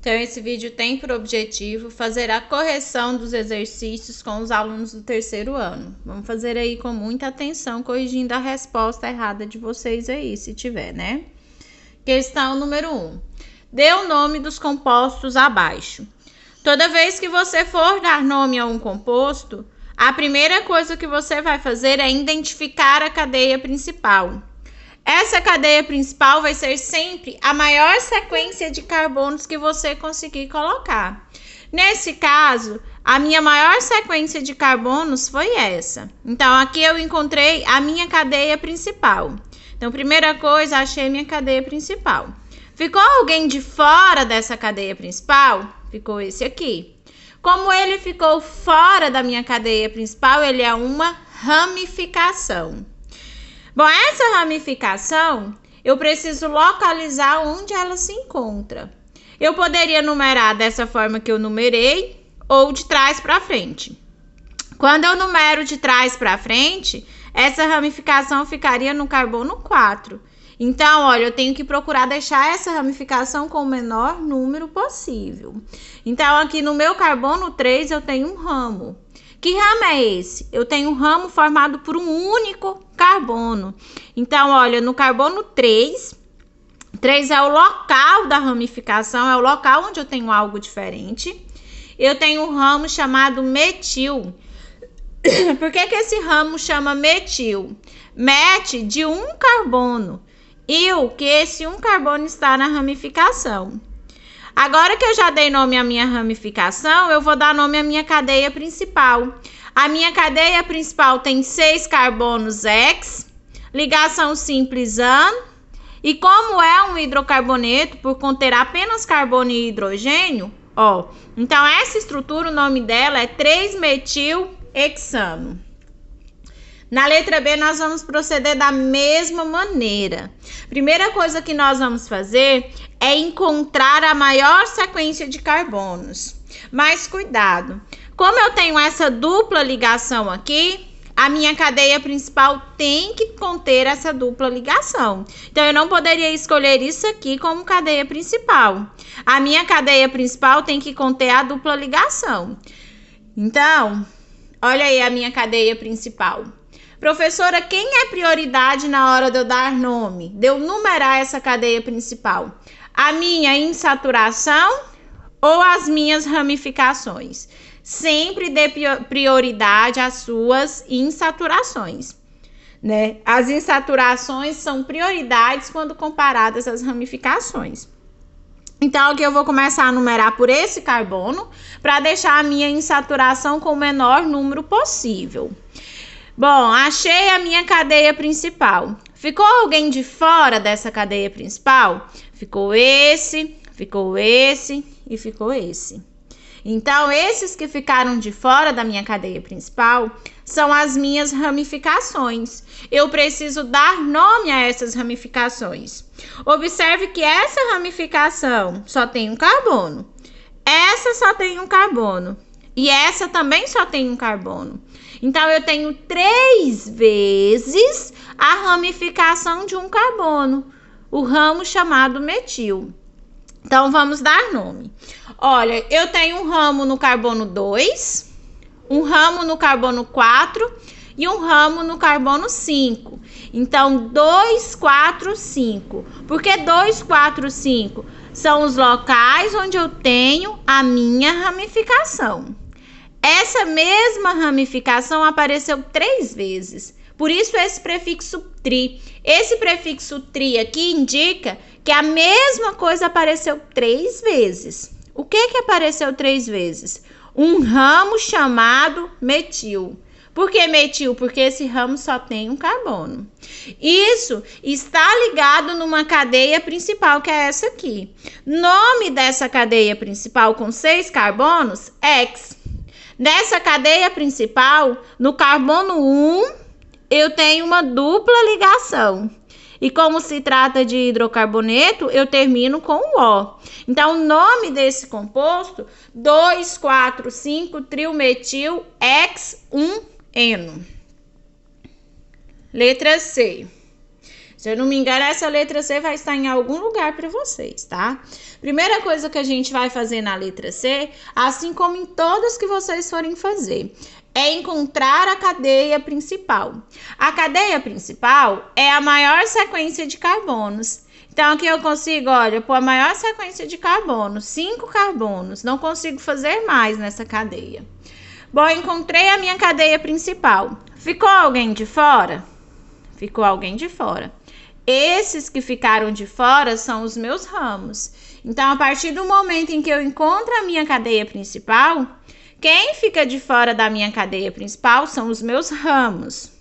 Então, esse vídeo tem por objetivo fazer a correção dos exercícios com os alunos do terceiro ano. Vamos fazer aí com muita atenção, corrigindo a resposta errada de vocês aí, se tiver, né? Questão número 1. Dê o nome dos compostos abaixo. Toda vez que você for dar nome a um composto, a primeira coisa que você vai fazer é identificar a cadeia principal. Essa cadeia principal vai ser sempre a maior sequência de carbonos que você conseguir colocar. Nesse caso, a minha maior sequência de carbonos foi essa. Então, aqui eu encontrei a minha cadeia principal. Então, primeira coisa, achei minha cadeia principal. Ficou alguém de fora dessa cadeia principal? Ficou esse aqui. Como ele ficou fora da minha cadeia principal, ele é uma ramificação. Bom, essa ramificação, eu preciso localizar onde ela se encontra. Eu poderia numerar dessa forma que eu numerei ou de trás para frente. Quando eu numero de trás para frente, essa ramificação ficaria no carbono 4. Então, olha, eu tenho que procurar deixar essa ramificação com o menor número possível. Então, aqui no meu carbono 3, eu tenho um ramo. Que ramo é esse? Eu tenho um ramo formado por um único carbono. Então, olha, no carbono 3 é o local da ramificação, é o local onde eu tenho algo diferente. Eu tenho um ramo chamado metil. Por que esse ramo chama metil? Met de um carbono. Il, que esse um carbono está na ramificação. Agora que eu já dei nome à minha ramificação, eu vou dar nome à minha cadeia principal. A minha cadeia principal tem 6 carbonos X, ligação simples AN, e como é um hidrocarboneto, por conter apenas carbono e hidrogênio, ó, então essa estrutura, o nome dela é 3-metil-hexano. Na letra B, nós vamos proceder da mesma maneira. Primeira coisa que nós vamos fazer é encontrar a maior sequência de carbonos. Mas cuidado, como eu tenho essa dupla ligação aqui, a minha cadeia principal tem que conter essa dupla ligação. Então, eu não poderia escolher isso aqui como cadeia principal. A minha cadeia principal tem que conter a dupla ligação. Então, olha aí a minha cadeia principal. Professora, quem é prioridade na hora de eu dar nome? De eu numerar essa cadeia principal? A minha insaturação ou as minhas ramificações? Sempre dê prioridade às suas insaturações, né? As insaturações são prioridades quando comparadas às ramificações. Então, aqui eu vou começar a numerar por esse carbono para deixar a minha insaturação com o menor número possível. Bom, achei a minha cadeia principal. Ficou alguém de fora dessa cadeia principal? Ficou esse e ficou esse. Então, esses que ficaram de fora da minha cadeia principal são as minhas ramificações. Eu preciso dar nome a essas ramificações. Observe que essa ramificação só tem um carbono. Essa só tem um carbono. E essa também só tem um carbono. Então, eu tenho 3 vezes a ramificação de um carbono, o ramo chamado metil. Então, vamos dar nome. Olha, eu tenho um ramo no carbono 2, um ramo no carbono 4 e um ramo no carbono 5. Então, 2, 4, 5. Por que 2, 4, 5? São os locais onde eu tenho a minha ramificação. Essa mesma ramificação apareceu 3 vezes. Por isso, esse prefixo tri. Esse prefixo tri aqui indica que a mesma coisa apareceu 3 vezes. O que apareceu 3 vezes? Um ramo chamado metil. Por que metil? Porque esse ramo só tem um carbono. Isso está ligado numa cadeia principal, que é essa aqui. Nome dessa cadeia principal com 6 carbonos, X. Nessa cadeia principal, no carbono 1, eu tenho uma dupla ligação. E como se trata de hidrocarboneto, eu termino com o O. Então, o nome desse composto, 2,4,5-trilmetil-X1-eno. Letra C. Se eu não me engano, essa letra C vai estar em algum lugar para vocês, tá? Primeira coisa que a gente vai fazer na letra C, assim como em todas que vocês forem fazer, é encontrar a cadeia principal. A cadeia principal é a maior sequência de carbonos. Então, aqui eu consigo, olha, pôr a maior sequência de carbonos, 5 carbonos. Não consigo fazer mais nessa cadeia. Bom, encontrei a minha cadeia principal. Ficou alguém de fora? Ficou alguém de fora. Esses que ficaram de fora são os meus ramos. Então, a partir do momento em que eu encontro a minha cadeia principal, quem fica de fora da minha cadeia principal são os meus ramos.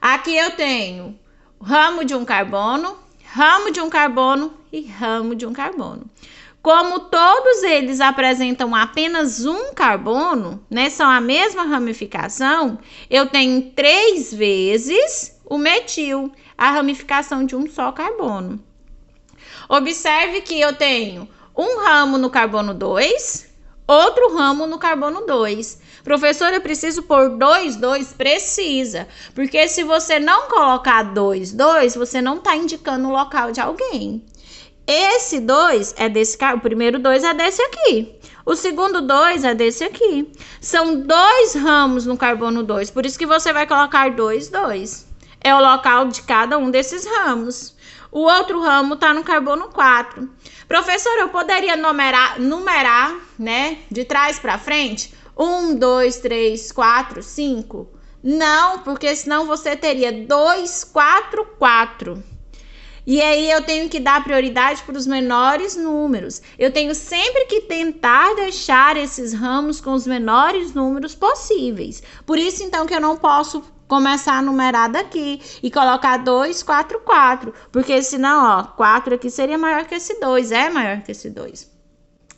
Aqui eu tenho ramo de um carbono, ramo de um carbono e ramo de um carbono. Como todos eles apresentam apenas um carbono, né, são a mesma ramificação, eu tenho 3 vezes o metil, a ramificação de um só carbono. Observe que eu tenho um ramo no carbono 2, outro ramo no carbono 2. Professora, eu preciso pôr 2, 2? Precisa, porque se você não colocar 2, 2, você não está indicando o local de alguém. Esse 2 é desse, o primeiro 2 é desse aqui. O segundo 2 é desse aqui. São 2 ramos no carbono 2, por isso que você vai colocar 2, 2. É o local de cada um desses ramos. O outro ramo está no carbono 4. Professora, eu poderia numerar, né, de trás para frente? 1, 2, 3, 4, 5? Não, porque senão você teria 2, 4, 4. E aí eu tenho que dar prioridade para os menores números. Eu tenho sempre que tentar deixar esses ramos com os menores números possíveis. Por isso, então, que eu não posso começar a numerar daqui e colocar 2, 4, 4. Porque senão, ó, 4 aqui seria maior que esse 2, é maior que esse 2.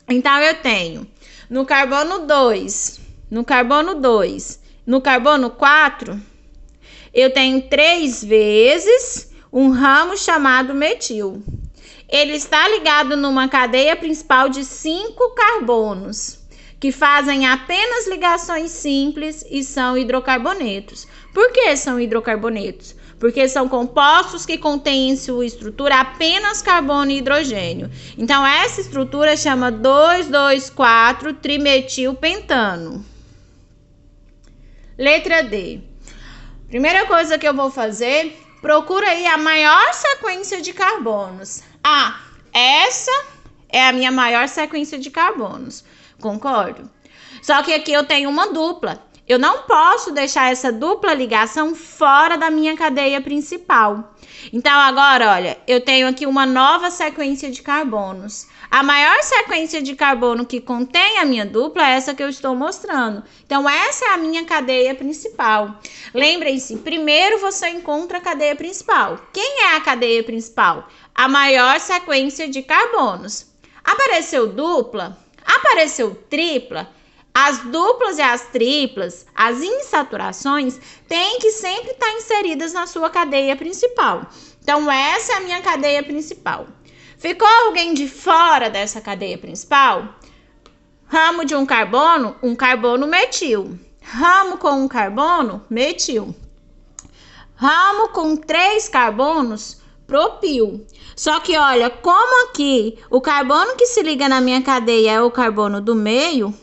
Então, eu tenho no carbono 2, no carbono 2, no carbono 4, eu tenho 3 vezes um ramo chamado metil. Ele está ligado numa cadeia principal de 5 carbonos, que fazem apenas ligações simples e são hidrocarbonetos. Por que são hidrocarbonetos? Porque são compostos que contêm em sua estrutura apenas carbono e hidrogênio. Então, essa estrutura chama 2,2,4-trimetilpentano. Letra D. Primeira coisa que eu vou fazer, procura aí a maior sequência de carbonos. Ah, essa é a minha maior sequência de carbonos. Concordo? Só que aqui eu tenho uma dupla. Eu não posso deixar essa dupla ligação fora da minha cadeia principal. Então, agora, olha, eu tenho aqui uma nova sequência de carbonos. A maior sequência de carbono que contém a minha dupla é essa que eu estou mostrando. Então, essa é a minha cadeia principal. Lembrem-se, primeiro você encontra a cadeia principal. Quem é a cadeia principal? A maior sequência de carbonos. Apareceu dupla? Apareceu tripla? As duplas e as triplas, as insaturações, têm que sempre estar inseridas na sua cadeia principal. Então, essa é a minha cadeia principal. Ficou alguém de fora dessa cadeia principal? Ramo de um carbono metil. Ramo com um carbono, metil. Ramo com 3 carbonos, propil. Só que, olha, como aqui o carbono que se liga na minha cadeia é o carbono do meio,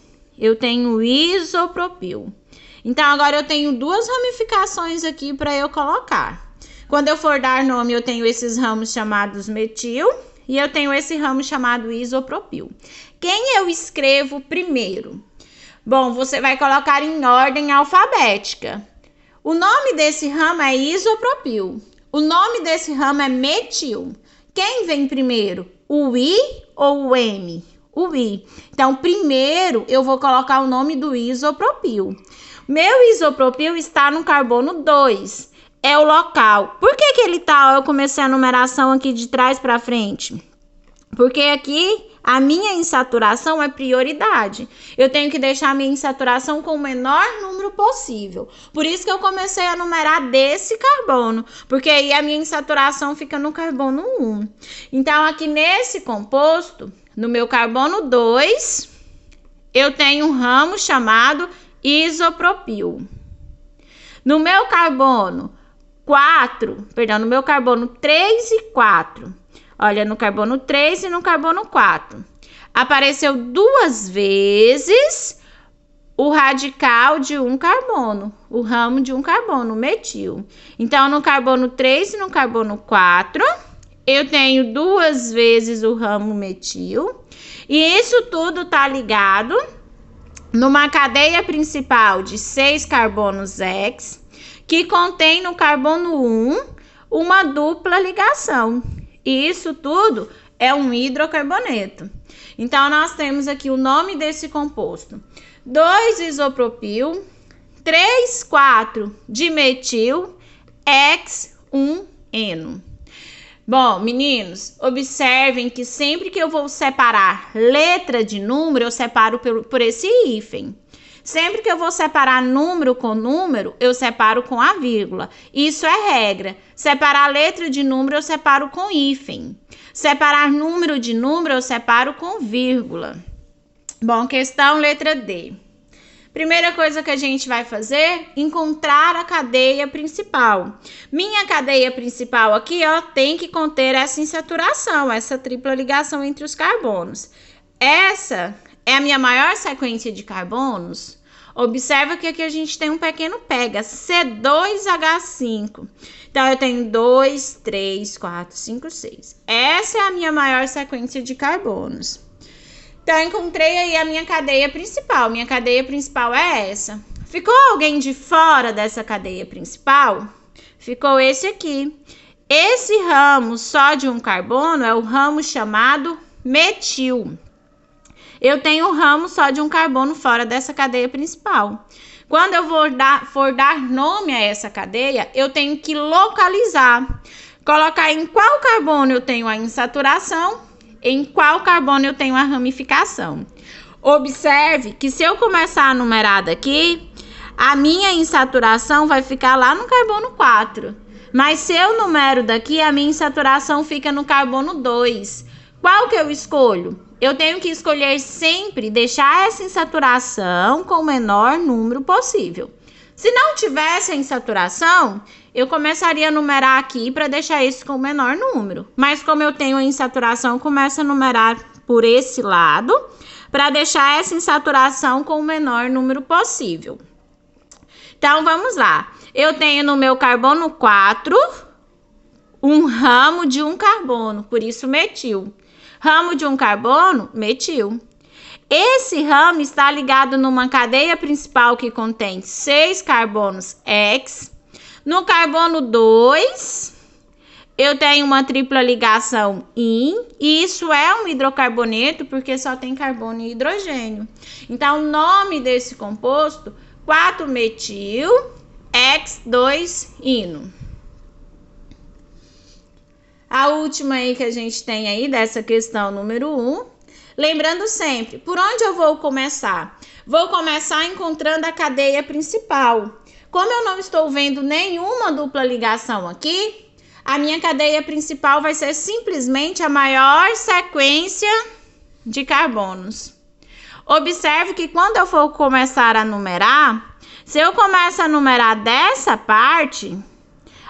eu tenho isopropil. Então, agora eu tenho 2 ramificações aqui para eu colocar. Quando eu for dar nome, eu tenho esses ramos chamados metil e eu tenho esse ramo chamado isopropil. Quem eu escrevo primeiro? Bom, você vai colocar em ordem alfabética. O nome desse ramo é isopropil. O nome desse ramo é metil. Quem vem primeiro? O I ou o M? O I. Então, primeiro eu vou colocar o nome do isopropil. Meu isopropil está no carbono 2. É o local. Por que que ele tá? Eu comecei a numeração aqui de trás para frente. Porque aqui a minha insaturação é prioridade. Eu tenho que deixar a minha insaturação com o menor número possível. Por isso que eu comecei a numerar desse carbono. Porque aí a minha insaturação fica no carbono 1. Então, aqui nesse composto, no meu carbono 2, eu tenho um ramo chamado isopropil. No meu carbono no meu carbono 3 e 4. Olha, no carbono 3 e no carbono 4. Apareceu 2 vezes o radical de um carbono, o ramo de um carbono, metil. Então, no carbono 3 e no carbono 4, eu tenho 2 vezes o ramo metil. E isso tudo tá ligado numa cadeia principal de 6 carbonos X, que contém no carbono 1 uma dupla ligação. E isso tudo é um hidrocarboneto. Então, nós temos aqui o nome desse composto: 2-isopropil, 3,4-dimetil, X1-eno. Bom, meninos, observem que sempre que eu vou separar letra de número, eu separo por esse hífen. Sempre que eu vou separar número com número, eu separo com a vírgula. Isso é regra. Separar letra de número, eu separo com hífen. Separar número de número, eu separo com vírgula. Bom, questão letra D. Primeira coisa que a gente vai fazer, encontrar a cadeia principal. Minha cadeia principal aqui, ó, tem que conter essa insaturação, essa tripla ligação entre os carbonos. Essa é a minha maior sequência de carbonos. Observa que aqui a gente tem um pequeno pega, C2H5. Então, eu tenho 2, 3, 4, 5, 6. Essa é a minha maior sequência de carbonos. Então, eu encontrei aí a minha cadeia principal. Minha cadeia principal é essa. Ficou alguém de fora dessa cadeia principal? Ficou esse aqui. Esse ramo só de um carbono é o ramo chamado metil. Eu tenho um ramo só de um carbono fora dessa cadeia principal. Quando eu for dar nome a essa cadeia, eu tenho que localizar. Colocar em qual carbono eu tenho a insaturação, em qual carbono eu tenho a ramificação. Observe que se eu começar a numerar daqui, a minha insaturação vai ficar lá no carbono 4. Mas se eu numero daqui, a minha insaturação fica no carbono 2. Qual que eu escolho? Eu tenho que escolher sempre deixar essa insaturação com o menor número possível. Se não tivesse a insaturação, eu começaria a numerar aqui para deixar isso com o menor número. Mas como eu tenho a insaturação, eu começo a numerar por esse lado para deixar essa insaturação com o menor número possível. Então, vamos lá. Eu tenho no meu carbono 4 um ramo de um carbono, por isso metil. Ramo de um carbono, metil. Esse ramo está ligado numa cadeia principal que contém 6 carbonos X. No carbono 2, eu tenho uma tripla ligação IN, e isso é um hidrocarboneto porque só tem carbono e hidrogênio. Então, o nome desse composto, 4-metil, X2-ino. A última aí que a gente tem aí dessa questão número 1. Lembrando sempre, por onde eu vou começar? Vou começar encontrando a cadeia principal. Como eu não estou vendo nenhuma dupla ligação aqui, a minha cadeia principal vai ser simplesmente a maior sequência de carbonos. Observe que quando eu for começar a numerar, se eu começo a numerar dessa parte,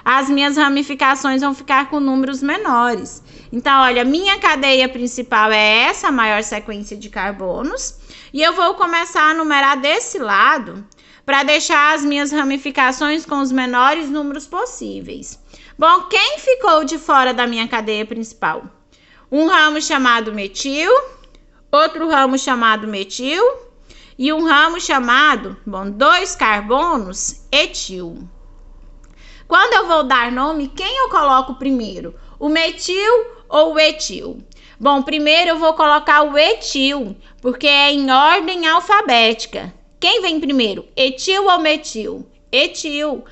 as minhas ramificações vão ficar com números menores. Então, olha, minha cadeia principal é essa maior sequência de carbonos. E eu vou começar a numerar desse lado para deixar as minhas ramificações com os menores números possíveis. Bom, quem ficou de fora da minha cadeia principal? Um ramo chamado metil, outro ramo chamado metil e um ramo chamado, 2 carbonos, etil. Quando eu vou dar nome, quem eu coloco primeiro? O metil ou o etil? Bom, primeiro eu vou colocar o etil, porque é em ordem alfabética. Quem vem primeiro? Etil ou metil? Etil,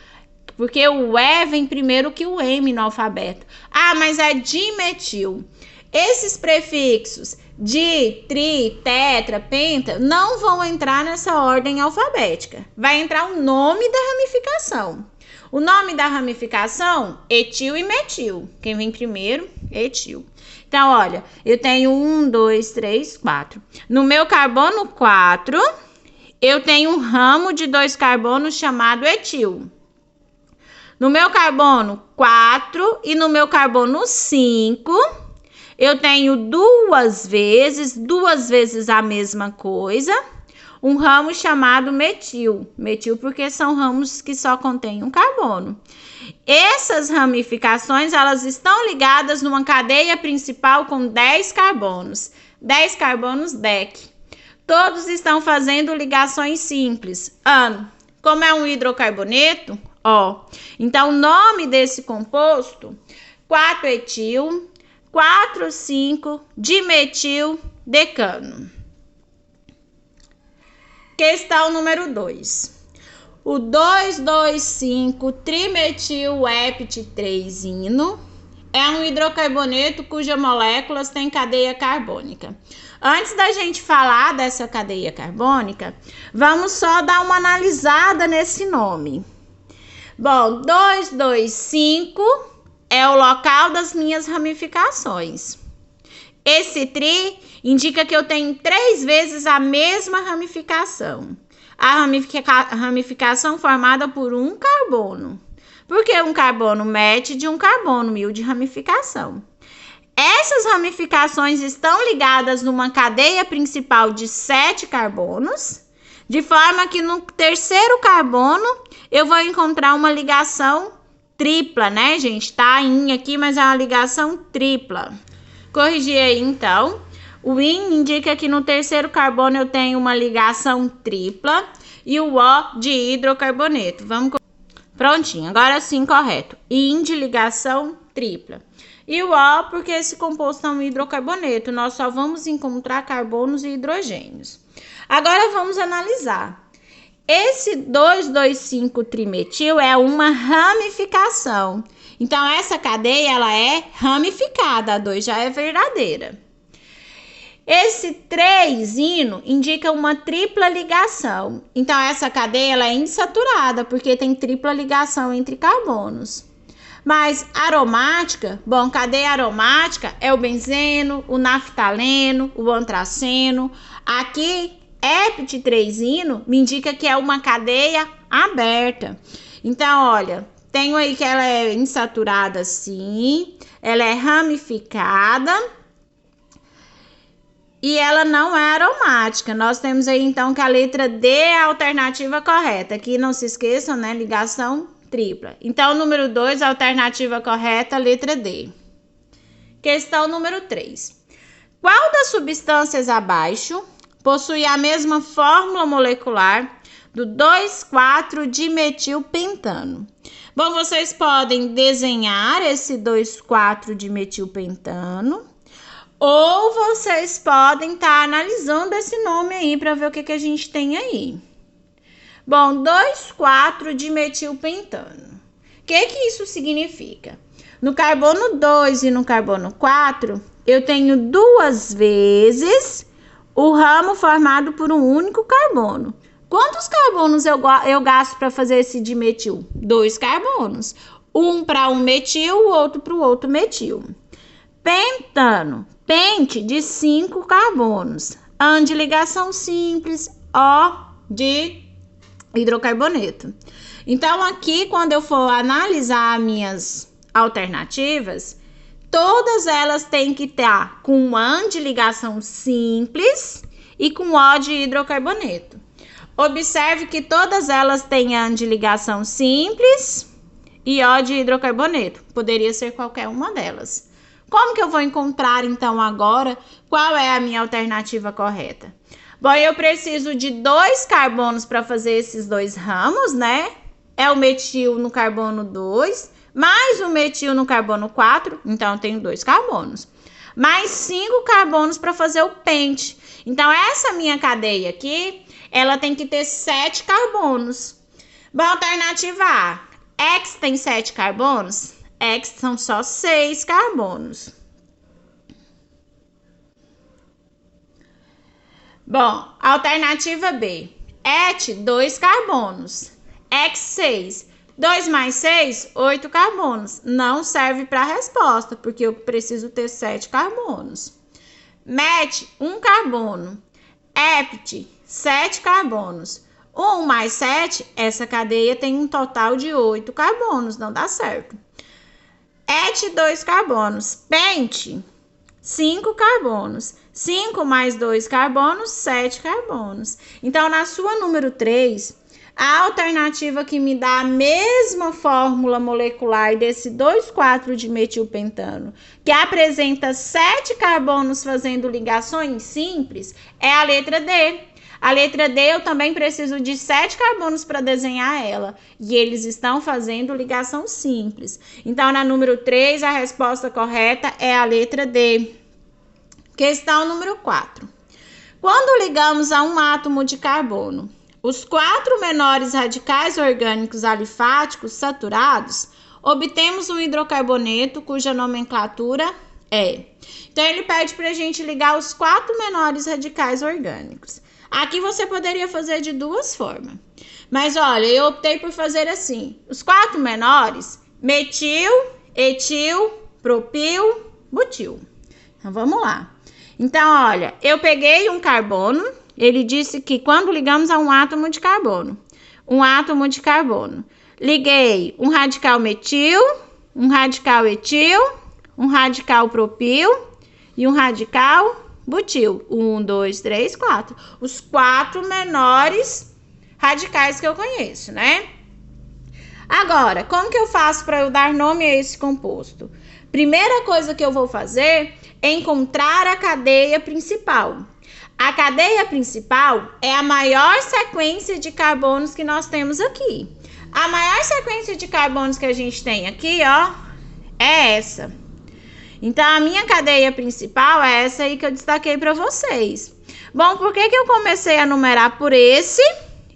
porque o E vem primeiro que o M no alfabeto. Ah, mas é dimetil. Esses prefixos di, tri, tetra, penta não vão entrar nessa ordem alfabética. Vai entrar o nome da ramificação. O nome da ramificação, etil e metil. Quem vem primeiro? Etil. Então, olha, eu tenho 1, 2, 3, 4. No meu carbono 4, eu tenho um ramo de 2 carbonos chamado etil. No meu carbono 4 e no meu carbono 5, eu tenho duas vezes a mesma coisa, um ramo chamado metil. Metil porque são ramos que só contêm um carbono. Essas ramificações, elas estão ligadas numa cadeia principal com 10 carbonos. 10 carbonos DEC. Todos estão fazendo ligações simples. Como é um hidrocarboneto, então o nome desse composto, 4-etil, 4,5-dimetil-decano. Questão número 2. O 2,2,5-trimetil-hept-3-ino é um hidrocarboneto cujas moléculas têm cadeia carbônica. Antes da gente falar dessa cadeia carbônica, vamos só dar uma analisada nesse nome. Bom, 2,2,5 é o local das minhas ramificações. Esse tri indica que eu tenho 3 vezes a mesma ramificação. A ramificação formada por um carbono. Porque um carbono mete de um carbono, 1000 de ramificação. Essas ramificações estão ligadas numa cadeia principal de 7 carbonos, de forma que no terceiro carbono eu vou encontrar uma ligação tripla, né, gente? Tá in aqui, mas é uma ligação tripla. Corrigir aí, então. O in indica que no terceiro carbono eu tenho uma ligação tripla e o O de hidrocarboneto. Prontinho, agora sim, correto. In de ligação tripla. E o O porque esse composto é um hidrocarboneto. Nós só vamos encontrar carbonos e hidrogênios. Agora vamos analisar. Esse 2,2,5-trimetil é uma ramificação. Então, essa cadeia, ela é ramificada. A 2 já é verdadeira. Esse 3-ino indica uma tripla ligação. Então, essa cadeia, ela é insaturada, porque tem tripla ligação entre carbonos. Mas aromática, bom, cadeia aromática é o benzeno, o naftaleno, o antraceno. Aqui, hept-3-ino me indica que é uma cadeia aberta. Então, olha, tenho aí que ela é insaturada sim, ela é ramificada e ela não é aromática. Nós temos aí então que a letra D é a alternativa correta. Aqui não se esqueçam, né? Ligação tripla. Então, número 2, a alternativa correta, letra D. Questão número 3. Qual das substâncias abaixo possui a mesma fórmula molecular do 2,4-dimetilpentano? Bom, vocês podem desenhar esse 2,4-dimetilpentano ou vocês podem estar analisando esse nome aí para ver o que a gente tem aí. Bom, 2,4-dimetilpentano. O que isso significa? No carbono 2 e no carbono 4, eu tenho 2 vezes o ramo formado por um único carbono. Quantos carbonos eu gasto para fazer esse dimetil? 2 carbonos. Um para um metil, o outro para o outro metil. Pentano. Pente de 5 carbonos. An de ligação simples, O de hidrocarboneto. Então, aqui, quando eu for analisar as minhas alternativas, todas elas têm que estar com an de ligação simples e com O de hidrocarboneto. Observe que todas elas têm an de ligação simples e O de hidrocarboneto. Poderia ser qualquer uma delas. Como que eu vou encontrar, então, agora qual é a minha alternativa correta? Bom, eu preciso de 2 carbonos para fazer esses 2 ramos, né? É o metil no carbono 2, mais o metil no carbono 4, então eu tenho 2 carbonos. Mais 5 carbonos para fazer o pente. Então, essa minha cadeia aqui, ela tem que ter 7 carbonos. Bom, alternativa A. X tem 7 carbonos? X são só 6 carbonos. Bom, alternativa B. Et, 2 carbonos. X, 6. 2 mais 6, 8 carbonos. Não serve para a resposta, porque eu preciso ter 7 carbonos. Met, 1 carbono. Hept, 7 carbonos. 1 mais 7, essa cadeia tem um total de 8 carbonos, não dá certo. Et, 2 carbonos. Pente, 5 carbonos. 5 mais 2 carbonos, 7 carbonos. Então, na sua número 3, a alternativa que me dá a mesma fórmula molecular desse 2,4 de metilpentano, que apresenta 7 carbonos fazendo ligações simples, é a letra D. A letra D eu também preciso de 7 carbonos para desenhar ela. E eles estão fazendo ligação simples. Então, na número 3, a resposta correta é a letra D. Questão número 4. Quando ligamos a um átomo de carbono, os 4 menores radicais orgânicos alifáticos saturados, obtemos um hidrocarboneto cuja nomenclatura é. Então, ele pede para a gente ligar os 4 menores radicais orgânicos. Aqui você poderia fazer de duas formas. Mas, olha, eu optei por fazer assim. Os 4 menores, metil, etil, propil, butil. Então, vamos lá. Então, olha, eu peguei um carbono. Ele disse que quando ligamos a um átomo de carbono, liguei um radical metil, um radical etil, um radical propil e um radical butil. 1, 2, 3, 4. Os 4 menores radicais que eu conheço, né? Agora, como que eu faço para eu dar nome a esse composto? Primeira coisa que eu vou fazer é encontrar a cadeia principal. A cadeia principal é a maior sequência de carbonos que nós temos aqui. A maior sequência de carbonos que a gente tem aqui, ó, é essa. Então, a minha cadeia principal é essa aí que eu destaquei para vocês. Bom, por que eu comecei a numerar por esse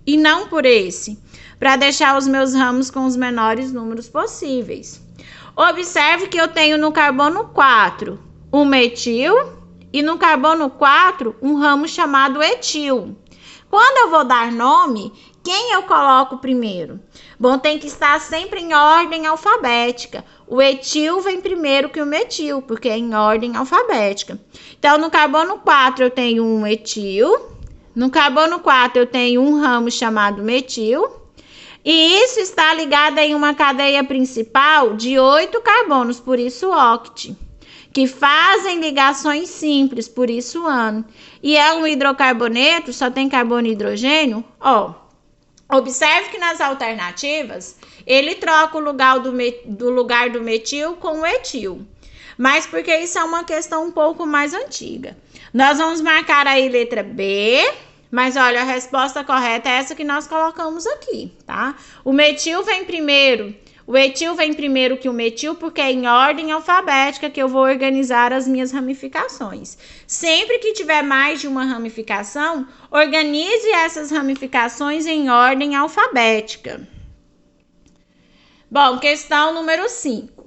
e não por esse? Para deixar os meus ramos com os menores números possíveis. Observe que eu tenho no carbono 4 um metil e no carbono 4 um ramo chamado etil. Quando eu vou dar nome, quem eu coloco primeiro? Bom, tem que estar sempre em ordem alfabética. O etil vem primeiro que o metil, porque é em ordem alfabética. Então, no carbono 4 eu tenho um etil, no carbono 4 eu tenho um ramo chamado metil, e isso está ligado em uma cadeia principal de 8 carbonos, por isso oct, que fazem ligações simples, por isso an. E é um hidrocarboneto, só tem carbono e hidrogênio, ó. Observe que nas alternativas, ele troca o lugar do metil com o etil. Mas porque isso é uma questão um pouco mais antiga. Nós vamos marcar aí letra B, mas olha, a resposta correta é essa que nós colocamos aqui, tá? O etil vem primeiro que o metil, porque é em ordem alfabética que eu vou organizar as minhas ramificações. Sempre que tiver mais de uma ramificação, organize essas ramificações em ordem alfabética. Bom, questão número 5.